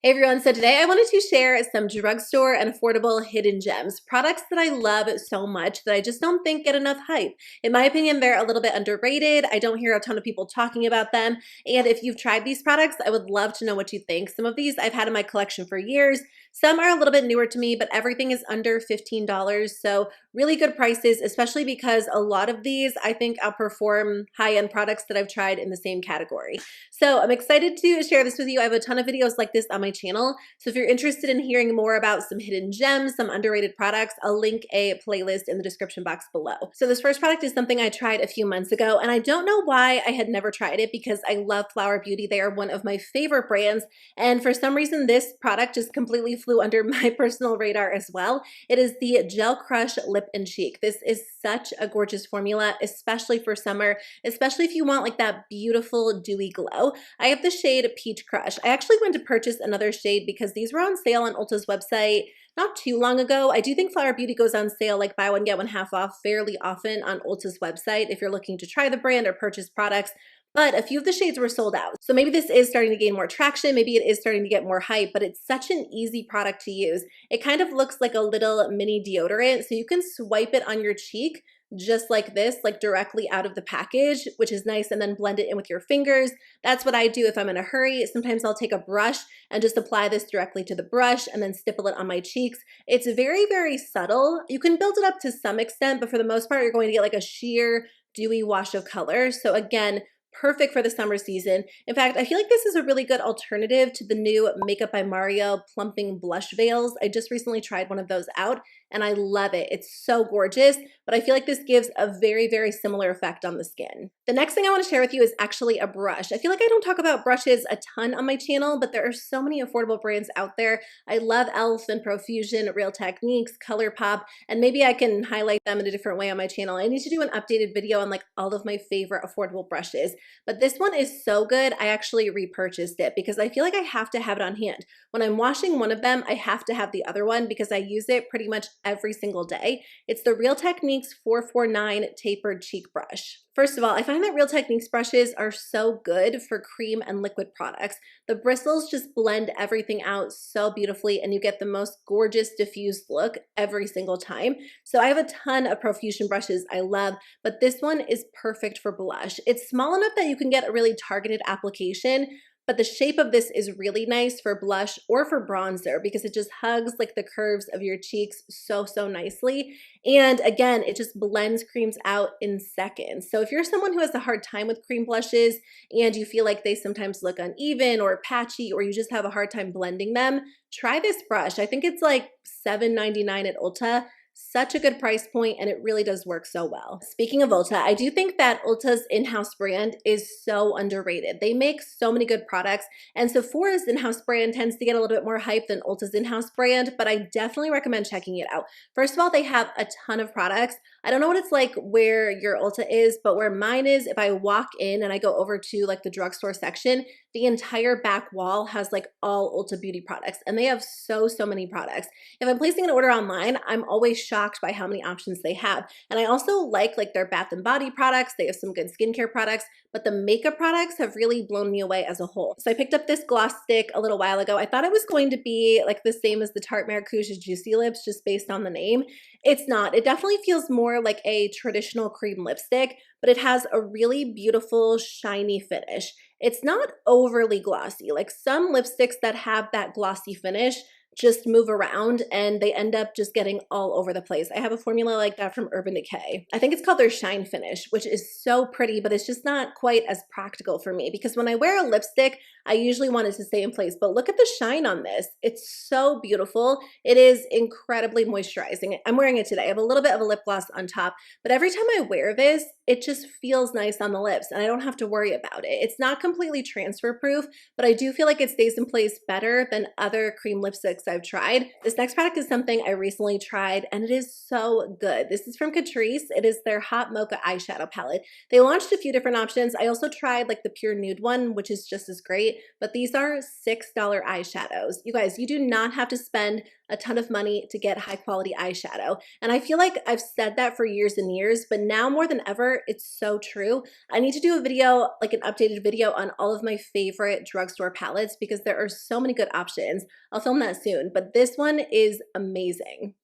Hey everyone, so today I wanted to share some drugstore and affordable hidden gems, products that I love so much that I just don't think get enough hype. In my opinion, they're a little bit underrated. I don't hear a ton of people talking about them. And if you've tried these products, I would love to know what you think. Some of these I've had in my collection for years. Some are a little bit newer to me, but everything is under $15. So really good prices, especially because a lot of these I think outperform high-end products that I've tried in the same category. So I'm excited to share this with you. I have a ton of videos like this on my channel. So if you're interested in hearing more about some hidden gems, some underrated products, I'll link a playlist in the description box below. So this first product is something I tried a few months ago, and I don't know why I had never tried it because I love Flower Beauty. They are one of my favorite brands. And for some reason, this product just completely flew under my personal radar as well. It is the Gel Crush Lip and Cheek. This is such a gorgeous formula, especially for summer, especially if you want like that beautiful dewy glow. I have the shade Peach Crush. I actually went to purchase another shade because these were on sale on Ulta's website not too long ago. I do think Flower Beauty goes on sale like buy one get one half off fairly often on Ulta's website if you're looking to try the brand or purchase products. But a few of the shades were sold out. So maybe this is starting to gain more traction. Maybe it is starting to get more hype, but it's such an easy product to use. It kind of looks like a little mini deodorant. So you can swipe it on your cheek just like this, like directly out of the package, which is nice, and then blend it in with your fingers. That's what I do if I'm in a hurry. Sometimes I'll take a brush and just apply this directly to the brush and then stipple it on my cheeks. It's very, very subtle. You can build it up to some extent, but for the most part, you're going to get like a sheer dewy wash of color. So again, perfect for the summer season. In fact, I feel like this is a really good alternative to the new Makeup by Mario plumping blush veils. I just recently tried one of those out and I love it. It's so gorgeous, but I feel like this gives a very, very similar effect on the skin. The next thing I want to share with you is actually a brush. I feel like I don't talk about brushes a ton on my channel, but there are so many affordable brands out there. I love e.l.f. and Profusion, Real Techniques, ColourPop, and maybe I can highlight them in a different way on my channel. I need to do an updated video on like all of my favorite affordable brushes. But this one is so good, I actually repurchased it because I feel like I have to have it on hand. When I'm washing one of them, I have to have the other one because I use it pretty much every single day. It's the Real Techniques 449 Tapered Cheek Brush. First of all, I find that Real Techniques brushes are so good for cream and liquid products. The bristles just blend everything out so beautifully and you get the most gorgeous diffused look every single time. So I have a ton of Profusion brushes I love, but this one is perfect for blush. It's small enough that you can get a really targeted application, but the shape of this is really nice for blush or for bronzer because it just hugs like the curves of your cheeks so, so nicely. And again, it just blends creams out in seconds. So if you're someone who has a hard time with cream blushes and you feel like they sometimes look uneven or patchy or you just have a hard time blending them, try this brush. I think it's like $7.99 at Ulta. Such a good price point and it really does work so well. Speaking of Ulta, I do think that Ulta's in-house brand is so underrated. They make so many good products and Sephora's in-house brand tends to get a little bit more hype than Ulta's in-house brand, but I definitely recommend checking it out. First of all, they have a ton of products. I don't know what it's like where your Ulta is, but where mine is, if I walk in and I go over to like the drugstore section, the entire back wall has like all Ulta beauty products and they have so many products. If I'm placing an order online, I'm always shocked by how many options they have. And I also like their bath and body products. They have some good skincare products, but the makeup products have really blown me away as a whole. So I picked up this gloss stick a little while ago. I thought it was going to be like the same as the Tarte Maracuja Juicy Lips just based on the name. It's not. It definitely feels more like a traditional cream lipstick, but it has a really beautiful shiny finish. It's not overly glossy. Like some lipsticks that have that glossy finish just move around and they end up just getting all over the place. I have a formula like that from Urban Decay. I think it's called their Shine Finish, which is so pretty, but it's just not quite as practical for me because when I wear a lipstick, I usually want it to stay in place, but look at the shine on this. It's so beautiful. It is incredibly moisturizing. I'm wearing it today. I have a little bit of a lip gloss on top, but every time I wear this, it just feels nice on the lips and I don't have to worry about it. It's not completely transfer proof, but I do feel like it stays in place better than other cream lipsticks looks I've tried. This next product is something I recently tried and it is so good. This is from Catrice. It is their Hot Mocha eyeshadow palette. They launched a few different options. I also tried like the pure nude one, which is just as great, but these are $6 eyeshadows. You guys, you do not have to spend a ton of money to get high quality eyeshadow. And I feel like I've said that for years and years, but now more than ever, it's so true. I need to do a video, like an updated video on all of my favorite drugstore palettes because there are so many good options. I'll film that soon, but this one is amazing.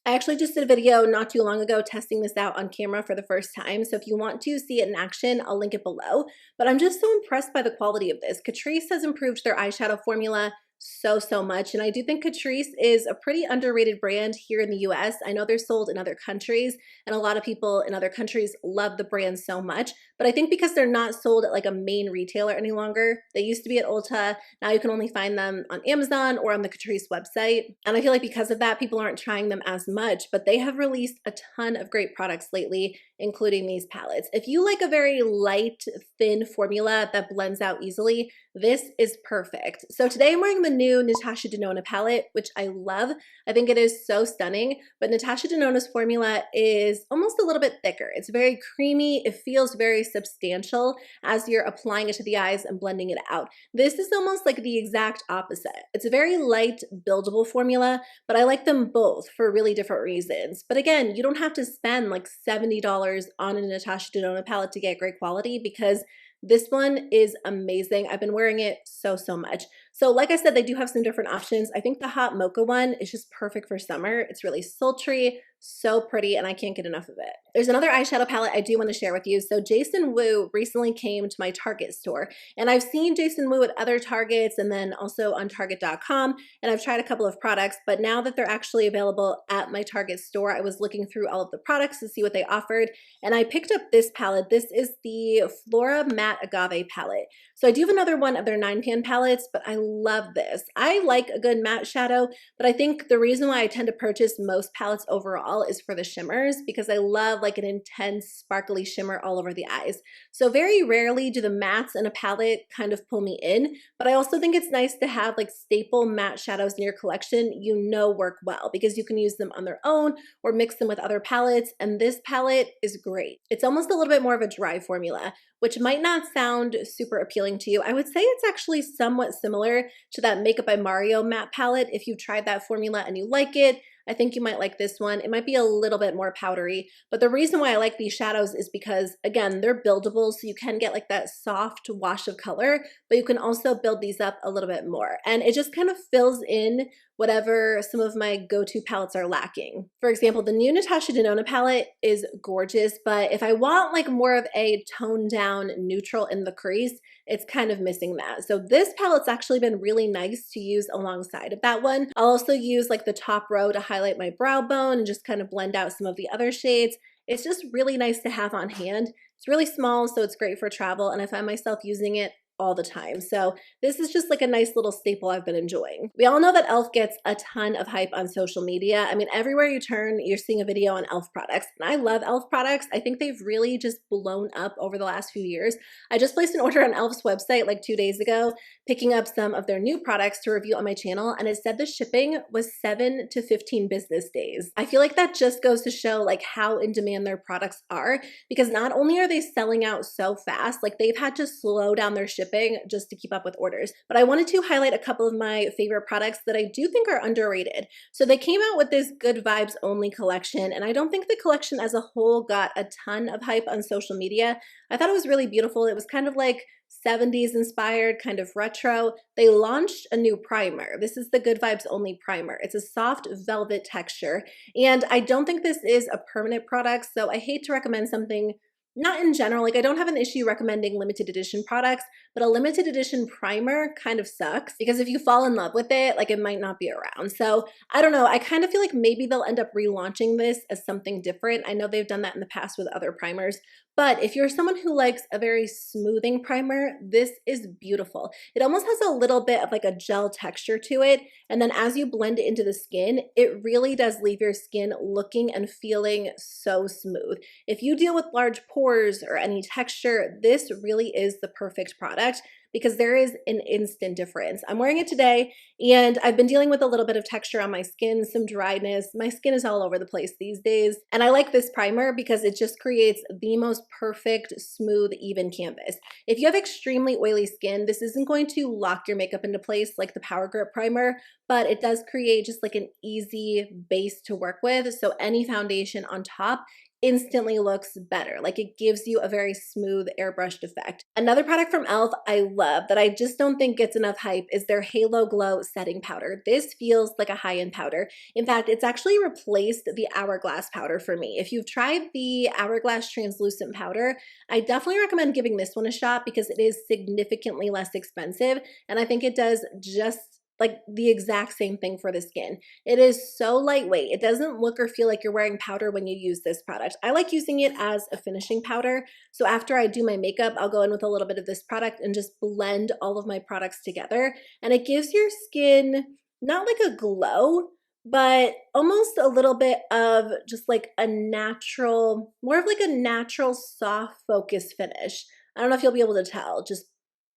I actually just did a video not too long ago testing this out on camera for the first time, so if you want to see it in action, I'll link it below. But I'm just so impressed by the quality of this. Catrice has improved their eyeshadow formula so much, and I do think Catrice is a pretty underrated brand here in the US. I know they're sold in other countries, and a lot of people in other countries love the brand so much, but I think because they're not sold at like a main retailer any longer, they used to be at Ulta, now you can only find them on Amazon or on the Catrice website, and I feel like because of that, people aren't trying them as much, but they have released a ton of great products lately, including these palettes. If you like a very light, thin formula that blends out easily, this is perfect. So today I'm wearing the new Natasha Denona palette, which I love. I think it is so stunning, but Natasha Denona's formula is almost a little bit thicker. It's very creamy. It feels very substantial as you're applying it to the eyes and blending it out. This is almost like the exact opposite. It's a very light, buildable formula, but I like them both for really different reasons. But again, you don't have to spend like $70 on a Natasha Denona palette to get great quality because this one is amazing. I've been wearing it so much. So like I said, they do have some different options. I think the Hot Mocha one is just perfect for summer. It's really sultry, so pretty, and I can't get enough of it. There's another eyeshadow palette I do want to share with you. So Jason Wu recently came to my Target store, and I've seen Jason Wu at other Targets and then also on Target.com, and I've tried a couple of products, but now that they're actually available at my Target store, I was looking through all of the products to see what they offered, and I picked up this palette. This is the Flora Matte Agave palette. So I do have another one of their 9-pan palettes, but I love this. I like a good matte shadow, but I think the reason why I tend to purchase most palettes overall is for the shimmers because I love like an intense sparkly shimmer all over the eyes. So very rarely do the mattes in a palette kind of pull me in, but I also think it's nice to have like staple matte shadows in your collection you know work well because you can use them on their own or mix them with other palettes, and this palette is great. It's almost a little bit more of a dry formula, which might not sound super appealing to you. I would say it's actually somewhat similar to that Makeup by Mario matte palette. If you've tried that formula and you like it, I think you might like this one. It might be a little bit more powdery, but the reason why I like these shadows is because, again, they're buildable, so you can get like that soft wash of color, but you can also build these up a little bit more. And it just kind of fills in whatever some of my go-to palettes are lacking. For example, the new Natasha Denona palette is gorgeous, but if I want like more of a toned down neutral in the crease, it's kind of missing that. So this palette's actually been really nice to use alongside of that one. I'll also use like the top row to highlight my brow bone and just kind of blend out some of the other shades. It's just really nice to have on hand. It's really small, so it's great for travel, and I find myself using it all the time. So this is just like a nice little staple I've been enjoying. We all know that e.l.f. gets a ton of hype on social media. I mean, everywhere you turn, you're seeing a video on e.l.f. products. And I love e.l.f. products. I think they've really just blown up over the last few years. I just placed an order on e.l.f.'s website like 2 days ago, picking up some of their new products to review on my channel, and it said the shipping was 7 to 15 business days. I feel like that just goes to show like how in demand their products are, because not only are they selling out so fast, like they've had to slow down their shipping just to keep up with orders. But I wanted to highlight a couple of my favorite products that I do think are underrated. So they came out with this Good Vibes Only collection, and I don't think the collection as a whole got a ton of hype on social media. I thought it was really beautiful. It was kind of like 70s inspired, kind of retro. They launched a new primer. This is the Good Vibes Only primer. It's a soft velvet texture, and I don't think this is a permanent product, so I hate to recommend something not in general. Like I don't have an issue recommending limited edition products, but a limited edition primer kind of sucks because if you fall in love with it, like it might not be around. So I don't know. I kind of feel like maybe they'll end up relaunching this as something different. I know they've done that in the past with other primers, but if you're someone who likes a very smoothing primer, this is beautiful. It almost has a little bit of like a gel texture to it. And then as you blend it into the skin, it really does leave your skin looking and feeling so smooth. If you deal with large pores or any texture, this really is the perfect product. product because there is an instant difference. I'm wearing it today and I've been dealing with a little bit of texture on my skin, some dryness. My skin is all over the place these days. And I like this primer because it just creates the most perfect, smooth, even canvas. If you have extremely oily skin, this isn't going to lock your makeup into place like the Power Grip Primer, but it does create just like an easy base to work with. So any foundation on top instantly looks better. Like it gives you a very smooth airbrushed effect. Another product from e.l.f. I love that I just don't think gets enough hype is their Halo Glow setting powder. This feels like a high-end powder. In fact, it's actually replaced the Hourglass powder for me. If you've tried the Hourglass translucent powder, I definitely recommend giving this one a shot because it is significantly less expensive, and I think it does just like the exact same thing for the skin. It is so lightweight. It doesn't look or feel like you're wearing powder when you use this product. I like using it as a finishing powder. So after I do my makeup, I'll go in with a little bit of this product and just blend all of my products together. And it gives your skin not like a glow, but almost a little bit of just like a natural, more of like a natural soft focus finish. I don't know if you'll be able to tell, just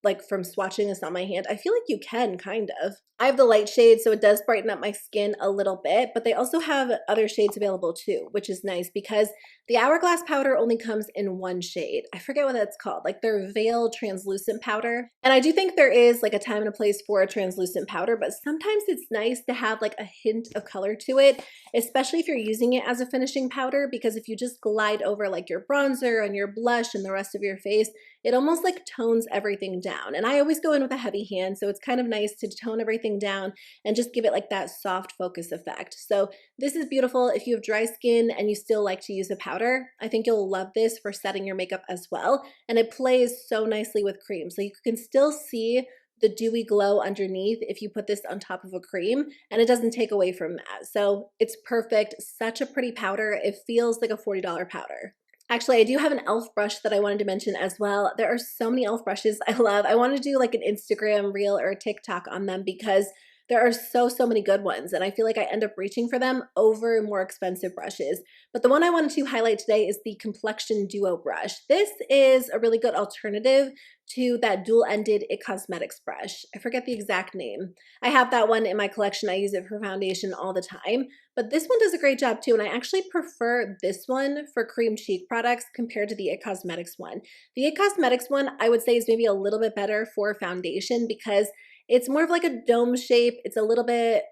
like from swatching this on my hand. I feel like you can kind of. I have the light shade, so it does brighten up my skin a little bit, but they also have other shades available too, which is nice because the Hourglass powder only comes in one shade. I forget what that's called, like their Veil translucent powder. And I do think there is like a time and a place for a translucent powder, but sometimes it's nice to have like a hint of color to it, especially if you're using it as a finishing powder, because if you just glide over like your bronzer and your blush and the rest of your face, it almost like tones everything down. And I always go in with a heavy hand, so it's kind of nice to tone everything down and just give it like that soft focus effect. So this is beautiful. If you have dry skin and you still like to use a powder, I think you'll love this for setting your makeup as well. And it plays so nicely with cream. So you can still see the dewy glow underneath if you put this on top of a cream, and it doesn't take away from that. So it's perfect. Such a pretty powder. It feels like a $40 powder. Actually, I do have an e.l.f. brush that I wanted to mention as well. There are so many e.l.f. brushes I love. I want to do like an Instagram reel or a TikTok on them because there are so many good ones, and I feel like I end up reaching for them over more expensive brushes. But the one I wanted to highlight today is the Complexion Duo Brush. This is a really good alternative to that dual-ended It Cosmetics brush. I forget the exact name. I have that one in my collection. I use it for foundation all the time, but this one does a great job too, and I actually prefer this one for cream cheek products compared to the It Cosmetics one. The It Cosmetics one, I would say, is maybe a little bit better for foundation because it's more of like a dome shape. It's a little bit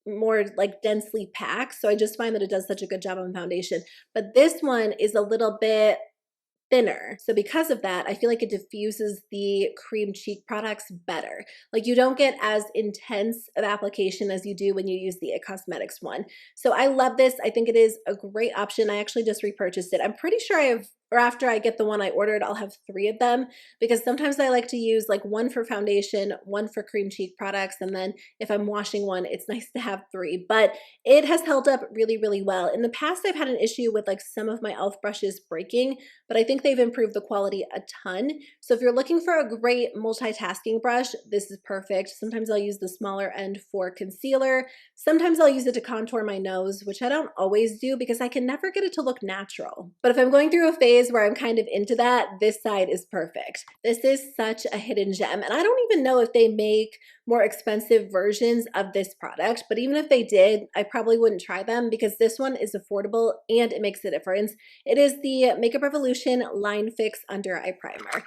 more like densely packed, so I just find that it does such a good job on foundation. But this one is a little bit thinner. So because of that, I feel like it diffuses the cream cheek products better. Like you don't get as intense of application as you do when you use the It Cosmetics one. So I love this. I think it is a great option. I actually just repurchased it. I'm pretty sure I have, or after I get the one I ordered, I'll have 3 of them because sometimes I like to use like one for foundation, one for cream cheek products, and then if I'm washing one, it's nice to have 3. But it has held up really well. In the past, I've had an issue with like some of my e.l.f. brushes breaking, but I think they've improved the quality a ton. So if you're looking for a great multitasking brush, this is perfect. Sometimes I'll use the smaller end for concealer. Sometimes I'll use it to contour my nose, which I don't always do because I can never get it to look natural. But if I'm going through a phase where I'm kind of into that, this side is perfect. This is such a hidden gem, and I don't even know if they make more expensive versions of this product, but even if they did, I probably wouldn't try them because this one is affordable and it makes a difference. It is the Makeup Revolution Line Fix Under Eye Primer.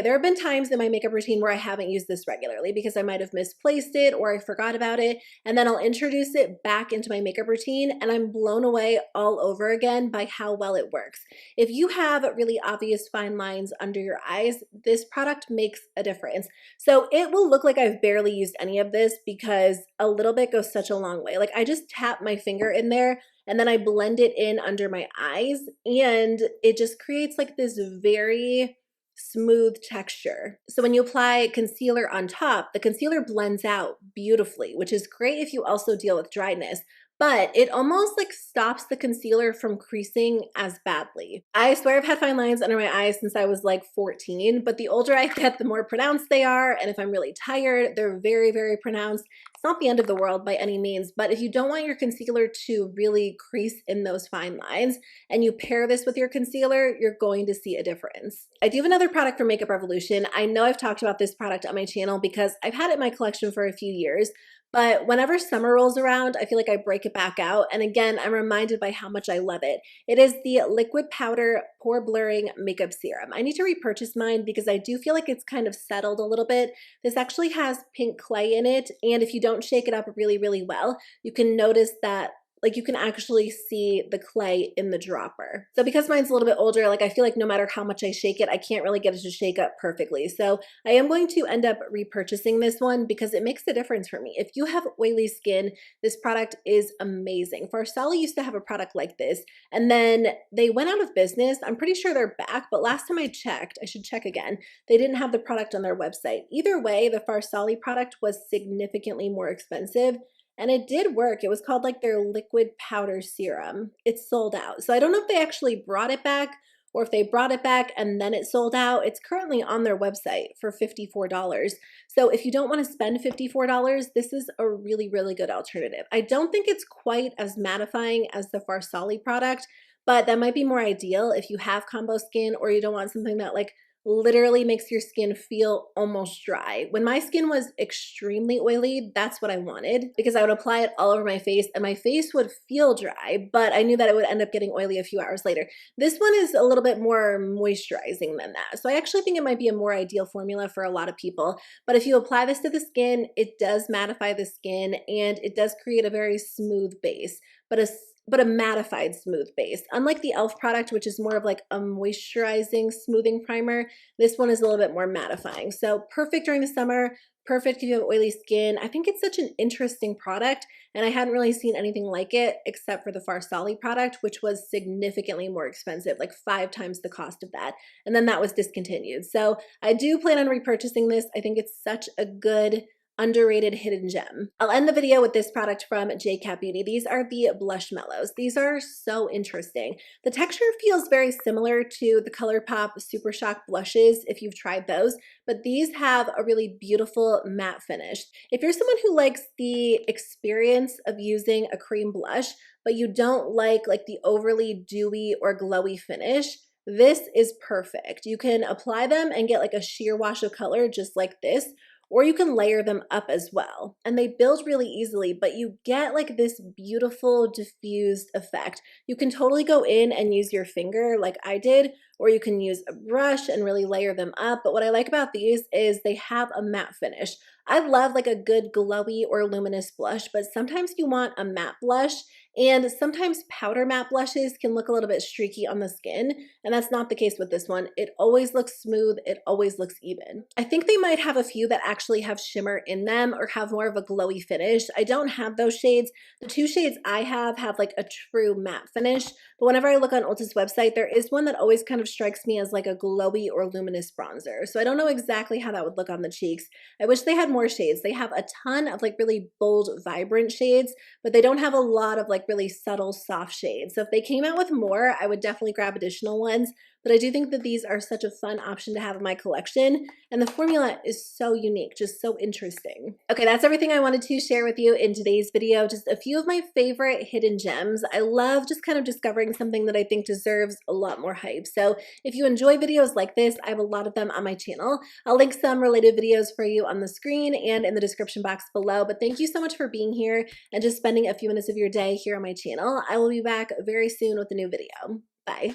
There have been times in my makeup routine where I haven't used this regularly because I might have misplaced it or I forgot about it, and then I'll introduce it back into my makeup routine and I'm blown away all over again by how well it works. If you have really obvious fine lines under your eyes, this product makes a difference. So it will look like I've barely used any of this because a little bit goes such a long way. Like I just tap my finger in there and then I blend it in under my eyes and it just creates like this very smooth texture. So when you apply concealer on top, the concealer blends out beautifully, which is great if you also deal with dryness. but it almost like stops the concealer from creasing as badly. I swear I've had fine lines under my eyes since I was like 14, but the older I get, the more pronounced they are. And if I'm really tired, they're very, very pronounced. It's not the end of the world by any means, but if you don't want your concealer to really crease in those fine lines and you pair this with your concealer, you're going to see a difference. I do have another product from Makeup Revolution. I know I've talked about this product on my channel because I've had it in my collection for a few years, but whenever summer rolls around, I feel like I break it back out. And again, I'm reminded by how much I love it. It is the Liquid Powder Pore Blurring Makeup Serum. I need to repurchase mine because I do feel like it's kind of settled a little bit. This actually has pink clay in it. And if you don't shake it up really, really well, you can notice that like you can actually see the clay in the dropper. So because mine's a little bit older, like I feel like no matter how much I shake it, I can't really get it to shake up perfectly. So I am going to end up repurchasing this one because it makes a difference for me. If you have oily skin, this product is amazing. Farsali used to have a product like this and then they went out of business. I'm pretty sure they're back, but last time I checked, I should check again, they didn't have the product on their website. Either way, the Farsali product was significantly more expensive. And it did work. It was called like their liquid powder serum. It's sold out. So I don't know if they actually brought it back or if they brought it back and then it sold out. It's currently on their website for $54. So if you don't want to spend $54, this is a really, really good alternative. I don't think it's quite as mattifying as the Farsali product, but that might be more ideal if you have combo skin or you don't want something that like literally makes your skin feel almost dry. When my skin was extremely oily, that's what I wanted because I would apply it all over my face and my face would feel dry, but I knew that it would end up getting oily a few hours later. This one is a little bit more moisturizing than that. So I actually think it might be a more ideal formula for a lot of people. But if you apply this to the skin, it does mattify the skin and it does create a very smooth base, but a mattified smooth base. Unlike the e.l.f. product, which is more of like a moisturizing smoothing primer, this one is a little bit more mattifying. So perfect during the summer, perfect if you have oily skin. I think it's such an interesting product and I hadn't really seen anything like it except for the Farsali product, which was significantly more expensive, like 5 times the cost of that. And then that was discontinued. So I do plan on repurchasing this. I think it's such a good underrated hidden gem. I'll end the video with this product from J.Cat Beauty. These are the Blush-Mallows. These are so interesting. The texture feels very similar to the ColourPop Super Shock blushes if you've tried those, but these have a really beautiful matte finish. If you're someone who likes the experience of using a cream blush, but you don't like the overly dewy or glowy finish, this is perfect. You can apply them and get like a sheer wash of color just like this, or you can layer them up as well. And they build really easily, but you get like this beautiful diffused effect. You can totally go in and use your finger like I did, or you can use a brush and really layer them up. But what I like about these is they have a matte finish. I love like a good glowy or luminous blush, but sometimes you want a matte blush, and sometimes powder matte blushes can look a little bit streaky on the skin, and that's not the case with this one. It always looks smooth, it always looks even. I think they might have a few that actually have shimmer in them or have more of a glowy finish. I don't have those shades. The 2 shades I have like a true matte finish, but whenever I look on Ulta's website, there is one that always kind of strikes me as like a glowy or luminous bronzer. So I don't know exactly how that would look on the cheeks. I wish they had more shades. They have a ton of like really bold, vibrant shades, but they don't have a lot of like really subtle, soft shades. So if they came out with more, I would definitely grab additional ones. But I do think that these are such a fun option to have in my collection. And the formula is so unique, just so interesting. Okay, that's everything I wanted to share with you in today's video. Just a few of my favorite hidden gems. I love just kind of discovering something that I think deserves a lot more hype. So if you enjoy videos like this, I have a lot of them on my channel. I'll link some related videos for you on the screen and in the description box below. But thank you so much for being here and just spending a few minutes of your day here on my channel. I will be back very soon with a new video. Bye.